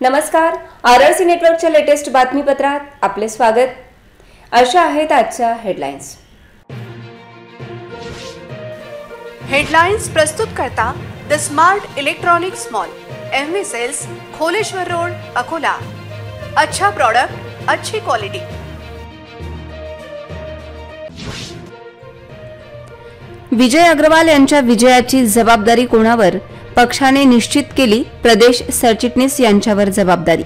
नमस्कार, RRC नेटवर्कच्या latest बातमीपत्रात आपले स्वागत। अशा आहेत आजच्या हेडलाईन्स। हेडलाइन्स प्रस्तुत करता the smart electronics mall, MV sales, Kholeshwar road, Akola. अच्छा प्रोडक्ट, अच्छी क्वालिटी। विजय अग्रवाल यांच्या विजयाची जबाबदारी कोणावर? पक्षाने निश्चित केली, प्रदेश सरचिटणीस यांच्यावर जबाबदारी।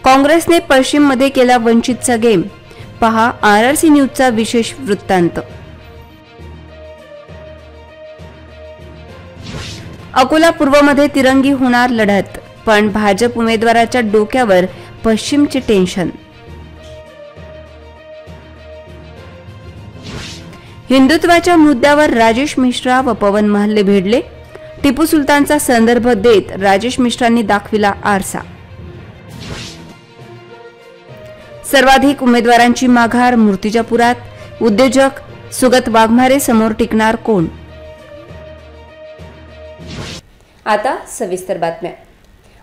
काँग्रेसने पश्चिममध्ये केला वंचितचा गेम, पहा RRC न्यूजचा विशेष वृत्तांत। अकोला पूर्वमध्ये तिरंगी होणार लढत, पण भाजप उमेदवाराच्या डोक्यावर पश्चिमचे टेन्शन। हिंदुत्वाच्या मुद्द्यावर राजेश मिश्रा व पवन महल्ले भिडले, टिपू सुलतानचा संदर्भ देत राजेश मिश्रांनी दाखविला आरसा। सर्वाधिक उमेदवारांची माघार मूर्तिजापुरात, उद्योजक सुगत वाघमारे समोर टिकणार कोण? आता सविस्तर बातम्या।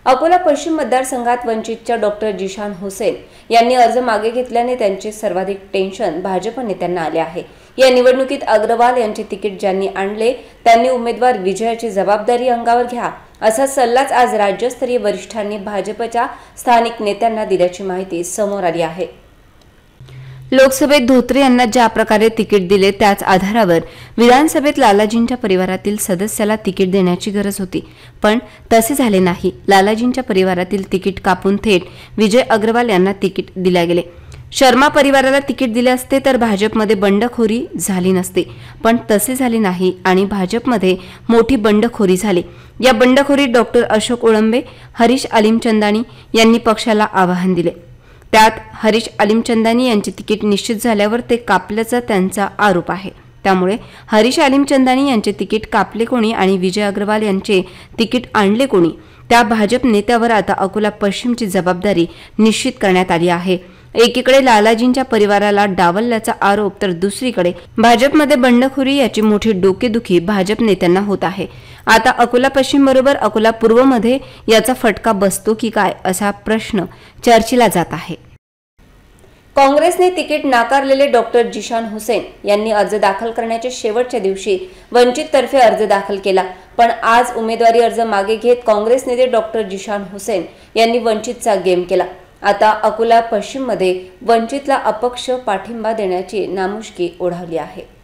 अकोला पश्चिम मतदारसंघात वंचितच्या डॉक्टर जिशान हुसेन यांनी अर्ज मागे घेतल्याने त्यांचे सर्वाधिक टेन्शन भाजप नेत्यांना आले आहे। या निवडणुकीत अग्रवाल यांचे तिकीट ज्यांनी आणले त्यांनी उमेदवार विजयाची जबाबदारी अंगावर घ्या, असा सल्लाच आज राज्यस्तरीय वरिष्ठांनी भाजपच्या स्थानिक नेत्यांना दिल्याची माहिती समोर आली आहे। लोकसभेत धोत्रे यांना ज्या प्रकारे तिकीट दिले त्याच आधारावर विधानसभेत लालाजींच्या परिवारातील सदस्याला तिकीट देण्याची गरज होती, पण तसे झाले नाही। लालाजींच्या परिवारातील तिकीट कापून थेट विजय अग्रवाल यांना तिकीट दिले गेले। शर्मा परिवाराला तिकीट दिले असते तर भाजपमध्ये बंडखोरी झाली नसती, पण तसे झाले नाही आणि भाजपमध्ये मोठी बंडखोरी झाली। या बंडखोरीत डॉक्टर अशोक ओळंबे, हरीश आलिमचंदानी यांनी पक्षाला आवाहन दिले। त्यात हरीश आलिमचंदानी यांचे तिकीट निश्चित झाल्यावर ते कापल्याचा त्यांचा आरोप आहे। त्यामुळे हरीश आलिमचंदानी यांचे तिकीट कापले कोणी आणि विजय अग्रवाल यांचे तिकीट आणले कोणी, त्या भाजप नेत्यावर आता अकोला पश्चिमची जबाबदारी निश्चित करण्यात आली आहे। एकीकडे लालाजींच्या परिवाराला डावलल्याचा आरोप तर दुसरीकडे भाजपमध्ये बंडखोरी याची मोठी डोकेदुखी भाजप नेत्यांना होत आहे। आता अकोला पश्चिम बरोबर अकोला पूर्वमध्ये याचा फटका बसतो की काय असा प्रश्न चर्चेला जात आहे। काँग्रेसने तिकीट नाकारलेले डॉक्टर जिशान हुसेन यांनी अर्ज दाखल करण्याच्या शेवटच्या दिवशी वंचिततर्फे अर्ज दाखल केला, पण आज उमेदवारी अर्ज मागे घेत काँग्रेस नेते डॉक्टर जिशान हुसेन यांनी वंचितचा गेम केला। आता अकोला पश्चिममध्ये वंचितला अपक्ष पाठिंबा देण्याची नामुष्की ओढावली आहे।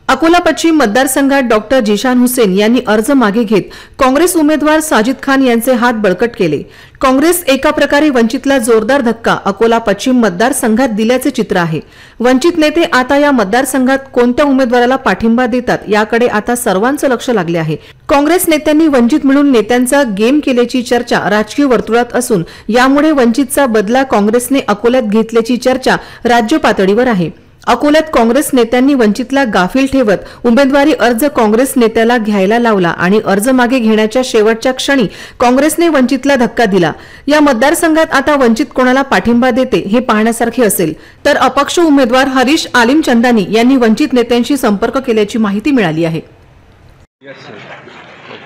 अकोला पश्चिम मतदारसंघात डॉक्टर जिशान हुसेन यांनी अर्ज मागे घेत काँग्रेस उमेदवार साजिद खान यांचे हात बळकट केले। काँग्रेस एका प्रकारे वंचितला जोरदार धक्का अकोला पश्चिम मतदारसंघात दिल्याचे चित्र आहे। वंचित नेते आता या मतदारसंघात कोणत्या उमेदवाराला पाठिंबा देतात याकडे आता सर्वांचं लक्ष लागले आहे। काँग्रेस नेत्यांनी वंचित मिळून नेत्यांचा गेम केल्याची चर्चा राजकीय वर्तुळात असून यामुळे वंचितचा बदला काँग्रेसने अकोल्यात घेतल्याची चर्चा राज्य पातळीवर आहे। अकोल्यात काँग्रेस नेत्यांनी वंचितला गाफील ठेवत उमेदवारी अर्ज काँग्रेस नेत्याला घ्यायला लावला आणि अर्ज मागे घेण्याच्या शेवटच्या क्षणी काँग्रेसने वंचितला धक्का दिला। या मतदारसंघात आता वंचित कोणाला पाठिंबा देते हे पाहण्यासारखे असेल, तर अपक्ष उमेदवार हरीश आलिमचंदानी यांनी वंचित नेत्यांशी संपर्क केल्याची माहिती मिळाली आहे।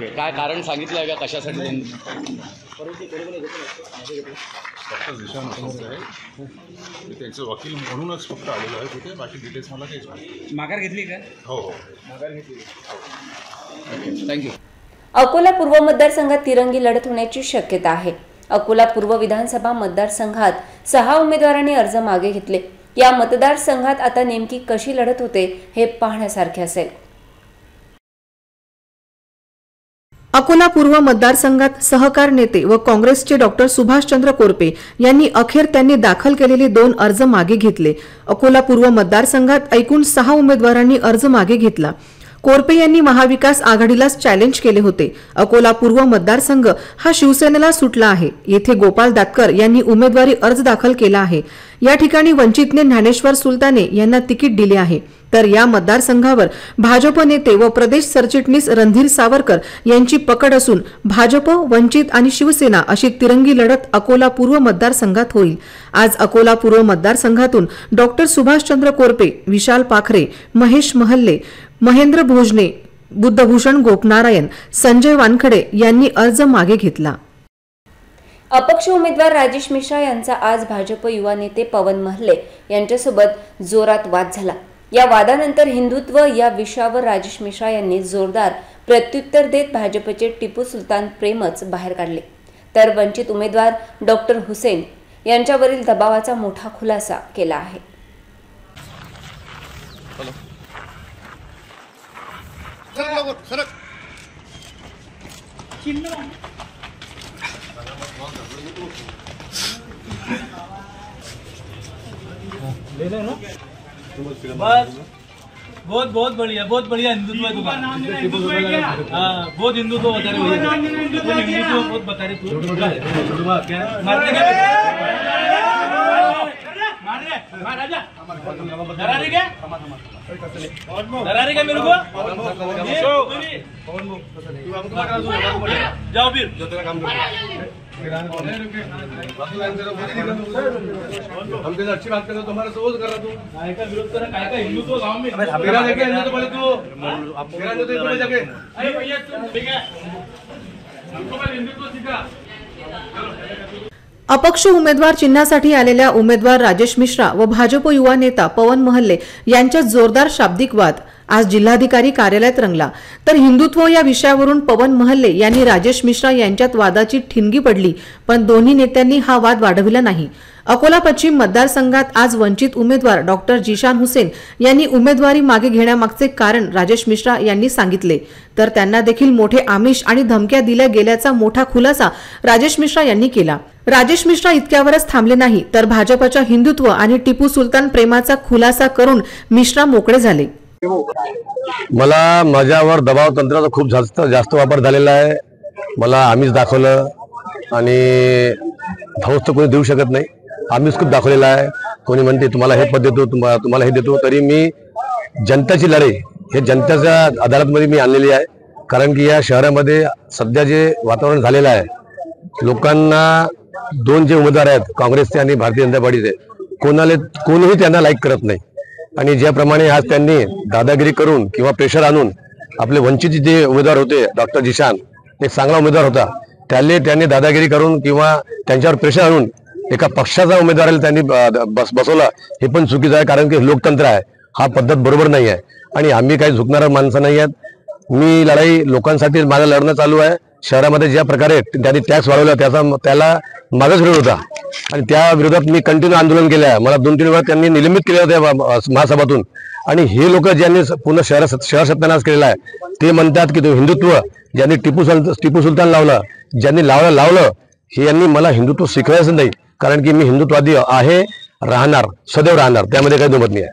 काय कारण सांगितलं आहे का कशासाठी? डॉक्टर जिशान हुसेन आहे, मी त्यांचे वकील म्हणूनच फक्त आलेलो आहे तिथे, बाकी डिटेल्स मला काहीच माहिती। माघार घेतली का? हो माघार घेतली। थँक्यू। अकोला पूर्व मतदारसंघात तिरंगी लढत होण्याची शक्यता आहे। अकोला पूर्व विधानसभा मतदारसंघात 6 उमेदवारांनी अर्ज मागे घेतले। या मतदारसंघात आता नेमकी कशी लढत होते हे पाहण्यासारखे असेल। अकोला पूर्व मतदारसंघात सहकार नेते व काँग्रेसचे डॉक्टर सुभाषचंद्र कोरपे यांनी अखेर त्यांनी दाखल केलेले 2 अर्ज मागे घेतले। अकोला पूर्व मतदारसंघात एकूण 6 उमेदवारांनी अर्ज मागे घेतला। कोरपे यांनी महाविकास आघाडीलाच चॅलेंज केले होते। अकोला पूर्व मतदारसंघ हा शिवसेनेला सुटला आहे। येथे गोपाल दातकर यांनी उमेदवारी अर्ज दाखल केला आहे। या ठिकाणी वंचितने ज्ञानेश्वर सुलताने यांना तिकीट दिले आहे, तर या मतदारसंघावर भाजप नेते व प्रदेश सरचिटणीस रणधीर सावरकर यांची पकड असून भाजप, वंचित आणि शिवसेना अशी तिरंगी लढत अकोला पूर्व मतदारसंघात होईल। आज अकोला पूर्व मतदारसंघातून डॉक्टर सुभाषचंद्र कोरपे, विशाल पाखरे, महेश महल्ले, महेंद्र भोजने, बुद्धभूषण गोपनारायण, संजय वानखडे यांनी अर्ज मागे घेतला। अपक्ष उमेदवार राजेश मिश्रा यांचा आज भाजप युवा नेते पवन महले यांच्यासोबत जोरात वाद झाला। या वादानंतर हिंदुत्व या विषयावर राजेश मिश्रा यांनी जोरदार प्रत्युत्तर देत भाजपचे टिपू सुलतान प्रेमच बाहेर काढले, तर वंचित उमेदवार डॉक्टर हुसेन यांच्यावरील दबावाचा मोठा खुलासा केला आहे। ले लो ना बस बहुत बढ़िया हिंदुत्व है तुम्हारा। हाँ बहुत हिंदुत्व बता रहे हो, हिंदुत्व बहुत बता रहे तू क्या मारने क्या मार आजा डरा रही क्या मेरे को जाओ फिर हम तेरे अच्छी बात कर रहे हो, तुम्हारा सोच कर रहा तू काय का विरोध करा, काय का हिंदुत्व गांव में मेरा जगह हिंदुत्व बोले तू मेरा हिंदुत्व जगह। अरे भैया ठीक है हमको पर हिंदुत्व सिखा। अपक्ष उमेदवार चिन्हासाठी आलेल्या उमेदवार राजेश मिश्रा व भाजप युवा नेता पवन महले यांच्यात जोरदार शाब्दिक वाद आज जिल्हाधिकारी कार्यालयात रंगला। तर हिंदुत्व या विषयावरून पवन महले यांनी राजेश मिश्रा यांच्यात वादाची ठिणगी पडली, पण दोन्ही नेत्यांनी हा वाद वाढविला नाही। अकोला पश्चिम मतदारसंघात आज वंचित उमेदवार डॉक्टर जिशान हुसेन यांनी उमेदवारी मागे घेण्यामागचे कारण राजेश मिश्रा यांनी सांगितले, तर त्यांना देखील मोठे आमिष आणि धमक्या दिल्या गेल्याचा मोठा खुलासा राजेश मिश्रा यांनी केला। राजेश मिश्रा इतक्यावरच थांबले नाही, तर भाजपच्या हिंदुत्व आणि टिपू सुलतान प्रेमाचा खुलासा करून मिश्रा मोकळे झाले। मला माझ्यावर दबाव तंत्राचा खूप जास्त वापर झालेला आहे। मला आमिष दाखवलं आणि धावस्त कोणी देऊ शकत नाही, आमिष खूप दाखवलेला आहे। कोणी म्हणते तुम्हाला हे पद देतो, तुम्हाला हे देतो, तरी मी जनताची लढाई हे जनतेच्या अदालतमध्ये मी आणलेली आहे। कारण की या शहरामध्ये सध्या जे वातावरण झालेलं आहे, लोकांना दोन जे उमेदवार आहेत काँग्रेसचे आणि भारतीय जनता पार्टीचे, कोणीही त्यांना लाईक करत नाही। आणि ज्याप्रमाणे आज त्यांनी दादागिरी करून किंवा प्रेशर आणून आपले वंचित जे उमेदवार होते डॉक्टर जिशान, एक चांगला उमेदवार होता, त्यांनी दादागिरी करून किंवा त्यांच्यावर प्रेशर आणून एका पक्षाचा उमेदवाराला त्यांनी बसवला, हे पण चुकीचं आहे। कारण की लोकतंत्र आहे, हा पद्धत बरोबर नाही आहे आणि आम्ही काही झुकणारा माणसं नाही आहेत। मी लढाई लोकांसाठी माझं लढणं चालू आहे। शहरामध्ये ज्या प्रकारे त्यांनी टॅक्स वाढवला त्याला मागच विरोध होता आणि त्या विरोधात मी कंटिन्यू आंदोलन केलं आहे। मला 2-3 वेळा त्यांनी निलंबित केले होते महासभातून आणि हे लोक ज्यांनी पूर्ण शहर सत्यानाश केलेला आहे, ते म्हणतात की तो हिंदुत्व ज्यांनी टिपू सुलतान लावलं, ज्यांनी लावलं हे यांनी मला हिंदुत्व शिकवायचं नाही। कारण की मी हिंदुत्ववादी आहे, राहणार, सदैव राहणार, त्यामध्ये काही दुमत नाही आहे।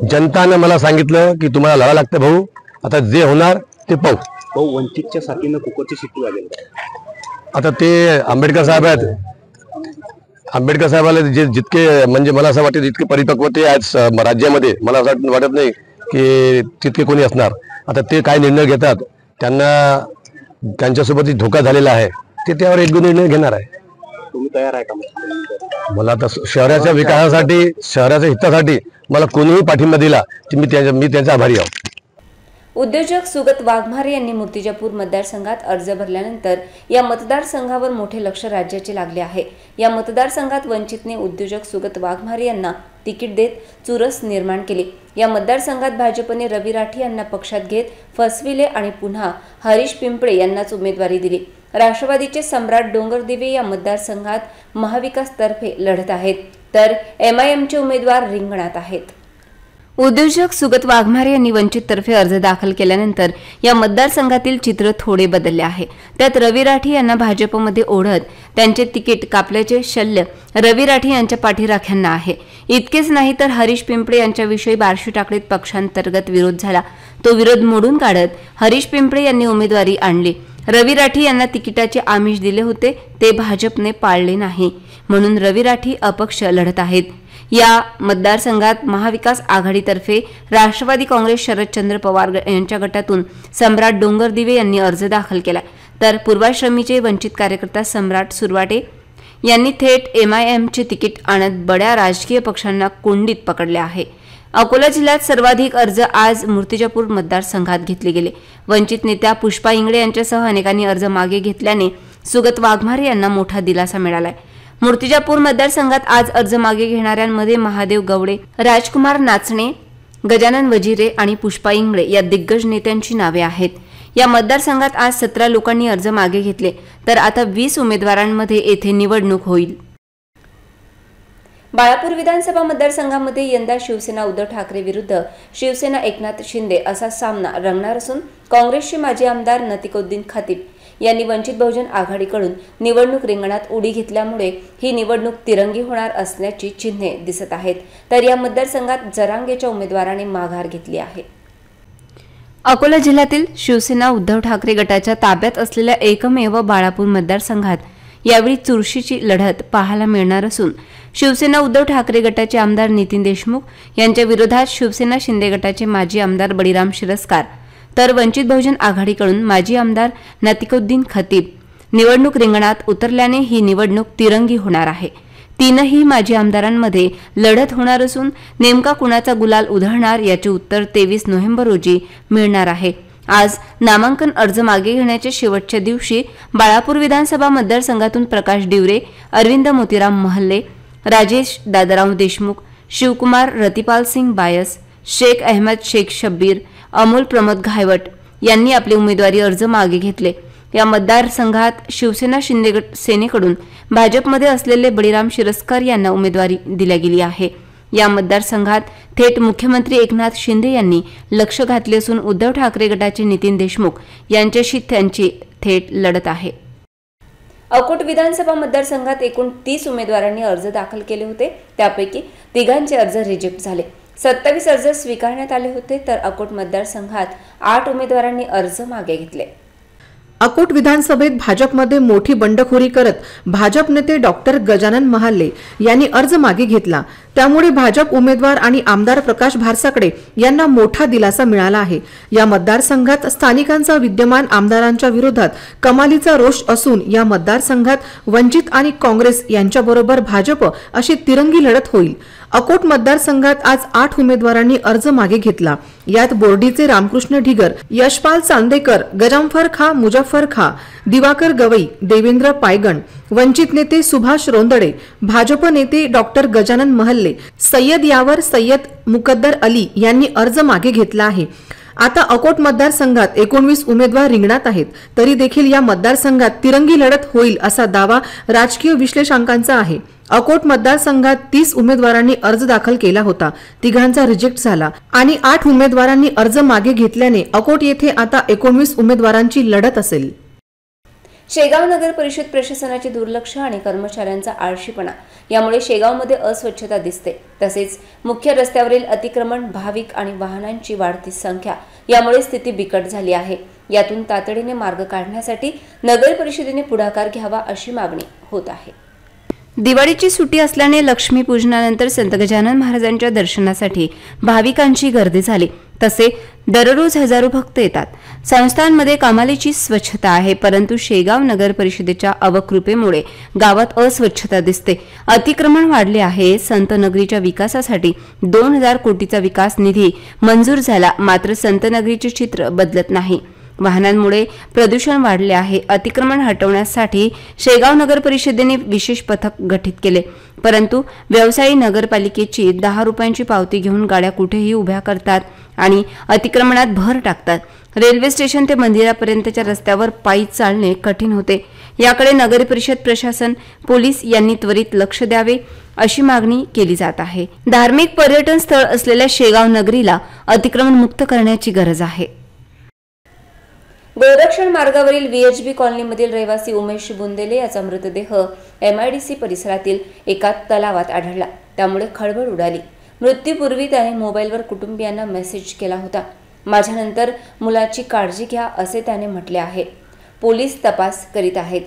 जनताने मला सांगितलं की तुम्हाला लढा लागतं भाऊ, आता जे होणार ते पाहू। वंचितच्या साथीनं कुकरची शिट्टी वाजेल आता ते आंबेडकर साहेब आहेत, आंबेडकर साहेबाला जितके म्हणजे मला असं वाटतं जितके परिपक्व ते आज राज्यामध्ये मला असं वाटत नाही की तितके कोणी असणार। आता ते काय निर्णय घेतात, त्यांना त्यांच्यासोबत धोका झालेला आहे, ते त्यावर एक निर्णय घेणार आहे। तुम्ही तयार आहे का? मला आता शहराच्या विकासासाठी, शहराच्या हितासाठी मला कोणीही पाठिंबा दिला की मी त्यांचा आभारी आहे। उद्योजक सुगत वाघमारे यांनी मूर्तिजापूर मतदारसंघात अर्ज भरल्यानंतर या मतदारसंघावर मोठे लक्ष राज्याचे लागले आहे। या मतदारसंघात वंचितने उद्योजक सुगत वाघमारे यांना तिकीट देत चुरस निर्माण केली। या मतदारसंघात भाजपने रवी राठी यांना पक्षात घेत फसविले आणि पुन्हा हरीश पिंपळे यांनाच उमेदवारी दिली। राष्ट्रवादीचे सम्राट डोंगरदिवे या मतदारसंघात महाविकासतर्फे लढत आहेत, तर MIMचे उमेदवार रिंगणात आहेत। उद्योजक सुगत वाघमारे यांनी वंचिततर्फे अर्ज दाखल केल्यानंतर या मतदारसंघातील चित्र थोडे बदलले आहे। त्यात रवी राठी यांना भाजपमध्ये ओढत त्यांचे तिकीट कापल्याचे शल्य रवी राठी यांच्या पाठीराख्यांना आहे। इतकेच नाही तर हरीश पिंपळे यांच्याविषयी बार्शी टाकळीत पक्षांतर्गत विरोध झाला। तो विरोध मोडून काढत हरीश पिंपळे यांनी उमेदवारी आणली। रवी राठी यांना तिकिटाचे आमिष दिले होते, ते भाजपने पाळले नाही, म्हणून रवी राठी अपक्ष लढत आहेत। या मतदारसंघात महाविकास आघाडीतर्फे राष्ट्रवादी काँग्रेस शरदचंद्र पवार यांच्या गटातून सम्राट डोंगरदिवे यांनी अर्ज दाखल केला, तर पूर्वाश्रमीचे वंचित कार्यकर्ता सम्राट सुरवाटे यांनी थेट MIMचे तिकीट आणत बड्या राजकीय पक्षांना कोंडीत पकडले आहे। अकोला जिल्ह्यात सर्वाधिक अर्ज आज मूर्तिजापूर मतदारसंघात घेतले गेले। वंचित नेत्या पुष्पा इंगळे यांच्यासह अनेकांनी अर्ज मागे घेतल्याने सुगत वाघमारे यांना मोठा दिलासा मिळालाय। मूर्तिजापूर मतदारसंघात आज अर्ज मागे घेणाऱ्यांमध्ये महादेव गवडे, राजकुमार नाचणे, गजानन वजिरे आणि पुष्पा इंगळे या दिग्गज नेत्यांची नावे आहेत। या मतदारसंघात आज 17 लोकांनी अर्ज मागे घेतले, तर आता 20 उमेदवारांमध्ये येथे निवडणूक होईल। बाळापूर विधानसभा मतदारसंघामध्ये यंदा शिवसेना उद्धव ठाकरे विरुद्ध शिवसेना एकनाथ शिंदे असा सामना रंगणार असून काँग्रेसचे माजी आमदार नतिकुद्दीन खतीब यांनी वंचित बहुजन आघाडीकडून निवडणूक रिंगणात उडी घेतल्यामुळे ही निवडणूक तिरंगी होणार असल्याची चिन्हे दिसत आहेत। तर या मतदारसंघात जरांगेच्या उमेदवाराने माघार घेतली आहे। अकोला जिल्ह्यातील शिवसेना उद्धव ठाकरे गटाच्या ताब्यात असलेल्या एकमेव बाळापूर मतदारसंघात यावेळी चुरशीची लढत पाहायला मिळणार असून शिवसेना उद्धव ठाकरे गटाचे आमदार नितीन देशमुख यांच्या विरोधात शिवसेना शिंदे गटाचे माजी आमदार बळीराम शिरस्कार, तर वंचित बहुजन आघाडीकडून माजी आमदार नतिकुद्दीन खतीब निवडणूक रिंगणात उतरल्याने ही निवडणूक तिरंगी होणार आहे। तीनही माजी आमदारांमध्ये लढत होणार असून नेमका कुणाचा गुलाल उधळणार याचे उत्तर 23 नोव्हेंबर रोजी मिळणार आहे। आज नामांकन अर्ज मागे घेण्याच्या शेवटच्या दिवशी बाळापूर विधानसभा मतदारसंघातून प्रकाश डिवरे, अरविंद मोतीराम महल्ले, राजेश दादाराव देशमुख, शिवकुमार रतिपाल सिंग बायस, शेख अहमद शेख शब्बीर, अमोल प्रमोद घायवट यांनी आपले उमेदवारी अर्ज मागे घेतले। या मतदारसंघात शिवसेना शिंदे सेनेकडून भाजपमध्ये असलेले बळीराम शिरस्कार यांना उमेदवारी दिली गेली आहे। या मतदारसंघात थेट मुख्यमंत्री एकनाथ शिंदे यांनी लक्ष घातले असून उद्धव ठाकरे गटाचे नितीन देशमुख यांच्याशी त्यांची थेट लढत आहे। अकोट विधानसभा मतदारसंघात एकूण 30 उमेदवारांनी अर्ज दाखल केले होते, त्यापैकी 3 अर्ज रिजेक्ट झाले। 27 अर्ज स्वीकारण्यात आले होते, तर अकोट मतदारसंघात 8 उमेदवारांनी अर्ज मागे घेतले। अकोट विधानसभेत भाजपमध्ये मोठी बंडखोरी करत भाजप नेते डॉक्टर गजानन महाले यांनी अर्ज मागे घेतला। त्यामुळे भाजप उमेदवार आणि आमदार प्रकाश भारसाकडे यांना मोठा दिलासा मिळाला आहे। या मतदारसंघात स्थानिकांचा विद्यमान आमदारांच्या विरोधात कमालीचा रोष असून या मतदारसंघात वंचित आणि काँग्रेस यांच्याबरोबर भाजप अशी तिरंगी लढत होईल। अकोट मतदारसंघात आज 8 उमेदवारांनी अर्ज मागे घेतला। यात बोर्डीचे रामकृष्ण ढिगर, यशपाल चांदेकर, गजामफर खा मुजफ्फर खा, दिवाकर गवई, देवेंद्र पायगण, वंचित नेते सुभाष रोंदडे, भाजप नेते डॉक्टर गजानन महल्ले, सय्यद यावर सय्यद मुकद्दर अली यांनी अर्ज मागे घेतला आहे। आता अकोट मतदारसंघात 19 उमेदवार रिंगणात आहेत, तरी देखील या मतदारसंघात तिरंगी लढत होईल असा दावा राजकीय विश्लेषकांचा आहे। अकोट मतदारसंघात 30 उमेदवारांनी अर्ज दाखल केला होता, 3 रिजेक्ट झाला आणि 8 उमेदवारांनी अर्ज मागे घेतल्याने अकोट येथे आता 19 उमेदवारांची लढत असेल। शेगाव नगर परिषद प्रशासनाचे दुर्लक्ष आणि कर्मचाऱ्यांचा आळशीपणा यामुळे शेगावमध्ये अस्वच्छता दिसते। तसेच मुख्य रस्त्यावरील अतिक्रमण, भाविक आणि वाहनांची वाढती संख्या यामुळे स्थिती बिकट झाली आहे। यातून तातडीने मार्ग काढण्यासाठी नगर परिषदेने पुढाकार घ्यावा अशी मागणी होत आहे। दिवाळीची सुट्टी असल्याने लक्ष्मीपूजनानंतर संत गजानन महाराजांच्या दर्शनासाठी भाविकांची गर्दी झाली। तसे दररोज हजारो भक्त येतात। संस्थांमध्ये कमालीची स्वच्छता आहे, परंतु शेगाव नगर परिषदेच्या अवकृपेमुळे गावात अस्वच्छता दिसते। अतिक्रमण वाढले आहे। संत नगरीच्या विकासासाठी 2000 कोटीचा विकास निधी मंजूर झाला, मात्र संत नगरीचे चित्र बदलत नाही। वाहनांमुळे प्रदूषण वाढले आहे। अतिक्रमण हटवण्यासाठी शेगाव नगर परिषदेने विशेष पथक गठीत केले, परंतु व्यवसायी नगरपालिकेची 10 रुपयांची पावती घेऊन गाड्या कुठेही उभ्या करतात आणि अतिक्रमणात भर टाकतात। रेल्वे स्टेशन ते मंदिरापर्यंतच्या रस्त्यावर पायी चालणे कठीण होते। याकडे नगर परिषद प्रशासन, पोलीस यांनी त्वरित लक्ष द्यावे अशी मागणी केली जात आहे। धार्मिक पर्यटन स्थळ असलेल्या शेगाव नगरीला अतिक्रमण मुक्त करण्याची गरज आहे। गोरक्षण मार्गावरील VHB कॉलनीमधील रहिवासी उमेश बुंदेले याचा मृतदेह MIDC परिसरातील एका तलावात आढळला, त्यामुळे खळबळ उडाली। मृत्यूपूर्वी त्याने मोबाईलवर कुटुंबियांना मेसेज केला होता, माझ्यानंतर मुलाची काळजी घ्या असे त्याने म्हटले आहे। पोलीस तपास करीत आहेत।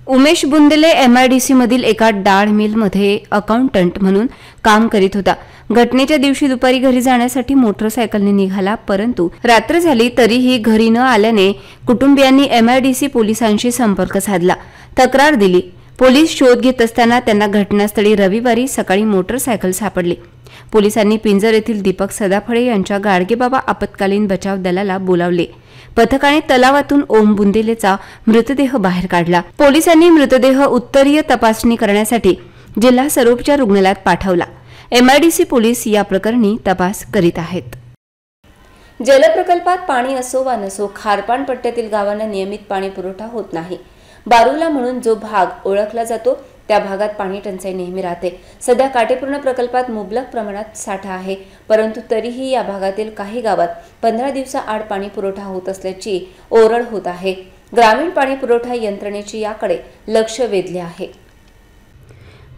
उमेश बुंदेले MIDC मधील एका डाळ मिलमध्ये अकाउंटंट म्हणून काम करीत होता। घटनेच्या दिवशी दुपारी घरी जाण्यासाठी मोटरसायकलने निघाला, परंतु रात्र झाली तरीही घरी न आल्याने कुटुंबियांनी MIDC पोलिसांशी संपर्क साधला, तक्रार दिली। पोलीस शोध घेत असताना त्यांना घटनास्थळी रविवारी सकाळी मोटरसायकल सापडली. पोलिसांनी पिंजर येथील दीपक सदाफळे यांच्या गाडगेबाबा आपत्कालीन बचाव दलाला बोलावले. पथकाने तलावातून ओम बुंदेलेचा मृतदेह बाहेर काढला. पोलिसांनी मृतदेह उत्तरीय तपासणी करण्यासाठी जिल्हा सर्वोपचार रुग्णालयात पाठवला. MIDC पोलीस या प्रकरणी तपास करीत आहेत. जलप्रकल्पात पाणी असो वा नसो, खारपाण पट्ट्यातील गावांना नियमित पाणी पुरवठा होत नाही. बारुला म्हणून जो भाग ओळखला जातो त्या भागात पाणी टंचाई नेहमी राहते. सध्या काटेपूर्ण प्रकल्पात मुबलक प्रमाणात साठा आहे, परंतु तरीही या भागातील काही गावात 15 दिवसाआड पाणी पुरवठा होत असल्याची ओरड होत आहे. ग्रामीण पाणी पुरवठा यंत्रणेची याकडे लक्ष वेधले आहे.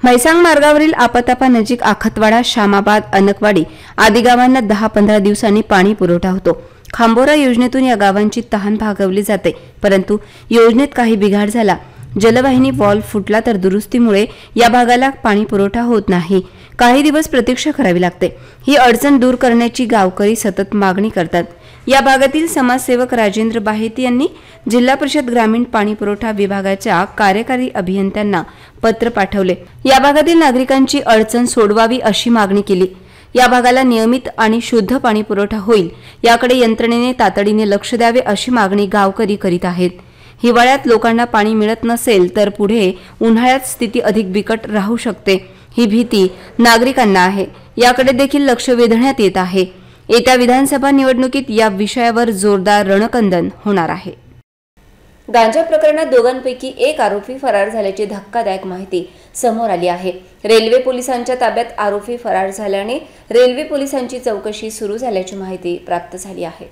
म्हैसांग मार्गावरील आपतापा नजीक आखतवाडा, शामाबाद, अनकवाडी आदी गावांना 10-15 दिवसांनी पाणी पुरवठा होतो. खांबोरा योजनेतून या गावांची तहान भागवली जाते, परंतु योजनेत काही बिघाड झाला. जलवाहिनी वॉल्व फुटला तर दुरुस्तीमुळे या भागाला पाणी पुरवठा होत नाही. काही दिवस प्रतीक्षा करावी लागते. ही अडचण दूर करण्याची गावकरी सतत मागणी करतात. या भागातील समाजसेवक राजेंद्र बाहेती यांनी जिल्हा परिषद ग्रामीण पाणी पुरवठा विभागाच्या कार्यकारी अभियंत्यांना पत्र पाठवले. या भागातील नागरिकांची अडचण सोडवावी अशी मागणी केली. या भागाला नियमित आणि शुद्ध पाणी पुरवठा होईल याकडे यंत्रणेने तातडीने लक्ष द्यावे अशी मागणी गावकरी करीत आहेत. हिवाळ्यात लोकांना पाणी मिळत नसेल तर पुढे उन्हाळ्यात स्थिती अधिक बिकट राहू शकते. ही भीती नागरिकांना आहे. याकडे देखील लक्ष वेधण्यात येत आहे. येत्या विधानसभा निवडणुकीत या विषयावर जोरदार रणकंदन होणार आहे. गांजा प्रकरणात दोघांपैकी एक आरोपी फरार झाल्याची धक्कादायक माहिती समोर आली आहे. रेल्वे पोलिसांच्या ताब्यात आरोपी फरार झाल्याने रेल्वे पोलिसांची चौकशी सुरू झाल्याची माहिती प्राप्त झाली आहे.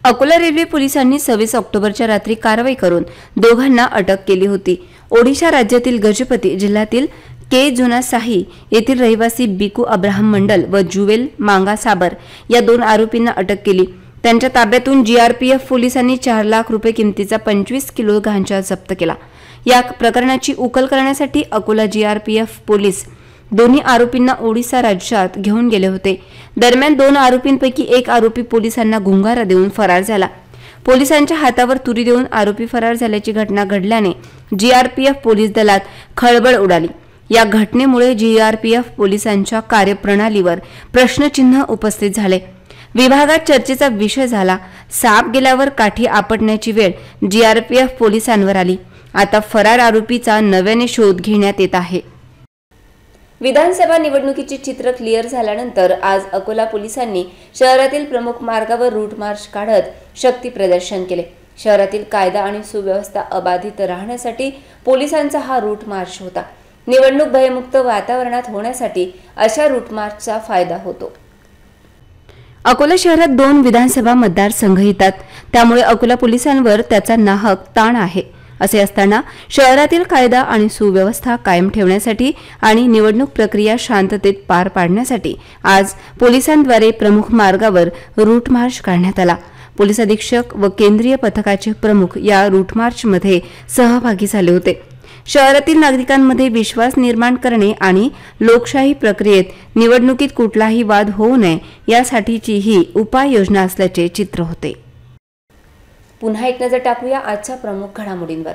अकोला रेल्वे पोलिसांनी 26 ऑक्टोबरच्या रात्री कारवाई करून दोघांना अटक केली होती. ओडिशा राज्यातील गजपती जिल्ह्यातील के जोनासाही येथील रहिवासी बिकू अब्राहम मंडल व जुवेल मांगा साबर या 2 आरोपींना अटक केली. त्यांच्या ताब्यातून GRPF पोलिसांनी 4 लाख रुपये किमतीचा 25 किलो गांजा जप्त केला. या प्रकरणाची उकल करण्यासाठी अकोला GRPF पोलीस दोन्ही आरोपींना ओडिशा राज्यात घेऊन गेले होते. दरम्यान 2 आरोपींपैकी एक आरोपी पोलिसांना गुंगारा देऊन फरार झाला. पोलिसांच्या हातावर तुरी देऊन आरोपी फरार झाल्याची घटना घडल्याने GRPF पोलीस दलात खळबळ उडाली. या घटनेमुळे GRPF पोलिसांच्या कार्यप्रणालीवर प्रश्नचिन्ह उपस्थित झाले. विभागात चर्चेचा विषय झाला. साप गेल्यावर काठी आपटण्याची वेळ GRPF पोलिसांवर आली. आता फरार आरोपीचा नव्याने शोध घेण्यात येत आहे. विधानसभा निवडणुकीचे चित्र क्लिअर झाल्यानंतर आज अकोला पोलिसांनी शहरातील प्रमुख मार्गावर रूट मार्च काढत शक्ती प्रदर्शन केले. शहरातील कायदा आणि सुव्यवस्था अबाधित राहण्यासाठी पोलिसांचा हा रूट मार्च होता. निवडणूक भयमुक्त वातावरणात होण्यासाठी अशा रूट मार्चचा फायदा होतो. अकोला शहरात 2 विधानसभा मतदारसंघ येतात, त्यामुळे अकोला पोलिसांवर त्याचा नाहक ताण आहे. असे असताना शहरातील कायदा आणि सुव्यवस्था कायम ठेवण्यासाठी आणि निवडणूक प्रक्रिया शांततेत पार पाडण्यासाठी आज पोलिसांद्वारे प्रमुख मार्गावर रूट मार्च काढण्यात आला. पोलीस अधीक्षक व केंद्रीय पथकाचे प्रमुख या रूट मार्चमध्ये सहभागी झाले होते. शहरातील नागरिकांमध्ये विश्वास निर्माण करणे आणि लोकशाही प्रक्रियेत निवडणुकीत कुठलाही वाद होऊ नये यासाठीची ही उपाययोजना असल्याचे चित्र होते. पुन्हा एक नजर टाकूया आजच्या प्रमुख घडामोडींवर.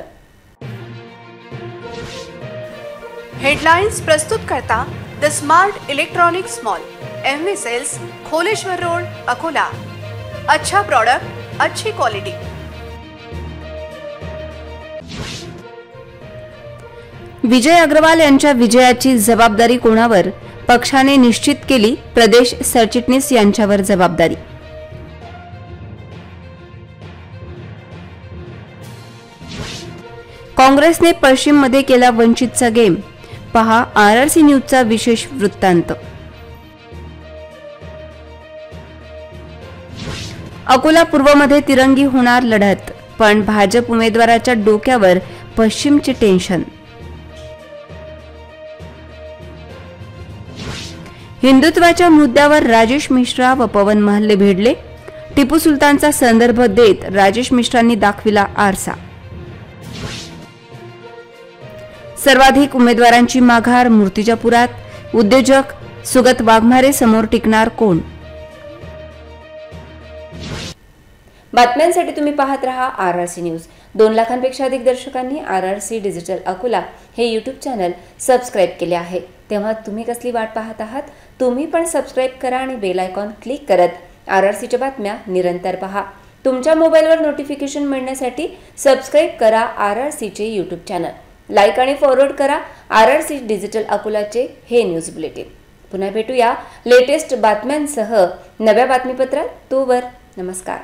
हेडलाइन्स प्रस्तुत करता the smart electronics mall, MV sales, Kholeshwar road, Akola. अच्छा प्रोडक्ट, अच्छी क्वालिटी. विजय अग्रवाल यांच्या विजयाची जबाबदारी कोणावर? पक्षाने निश्चित केली. प्रदेश सरचिटणीस यांच्यावर जबाबदारी. काँग्रेसने पश्चिममध्ये केला वंचितचा गेम. पहा RRC न्यूजचा विशेष वृत्तांत. अकोला पूर्वमध्ये तिरंगी होणार लढत, पण भाजप उमेदवाराच्या डोक्यावर पश्चिमचे टेन्शन. हिंदुत्वाच्या मुद्द्यावर राजेश मिश्रा व पवन महल्ले भिडले. टिपू सुलतानचा संदर्भ देत राजेश मिश्रांनी दाखविला आरसा. सर्वाधिक उमेदवारांची माघार मूर्तिजापुरात. उद्योजक सुगत वाघमारे समोर टिकणार कोण? बातम्यांसाठी तुम्ही पाहत रहा RRC न्यूज. 2 लाखांपेक्षा अधिक दर्शकांनी RRC डिजिटल अकोला हे यूट्यूब चॅनल सबस्क्राईब केले आहे। तेव्हा तुम्ही कसली वाट पाहत आहात? तुम्ही पण सबस्क्राईब करा आणि बेल आयकॉन क्लिक करत RRCच्या बातम्या निरंतर पहा। तुमच्या मोबाईलवर नोटिफिकेशन मिळण्यासाठी सबस्क्राईब करा RRCचे यूट्यूब चॅनल। लाईक आणि फॉरवर्ड करा RRC डिजिटल अकोलाचे हे न्यूज बुलेटिन। पुन्हा भेटूया लेटेस्ट बातम्यांसह नव्या बातमीपत्रात। तोवर नमस्कार।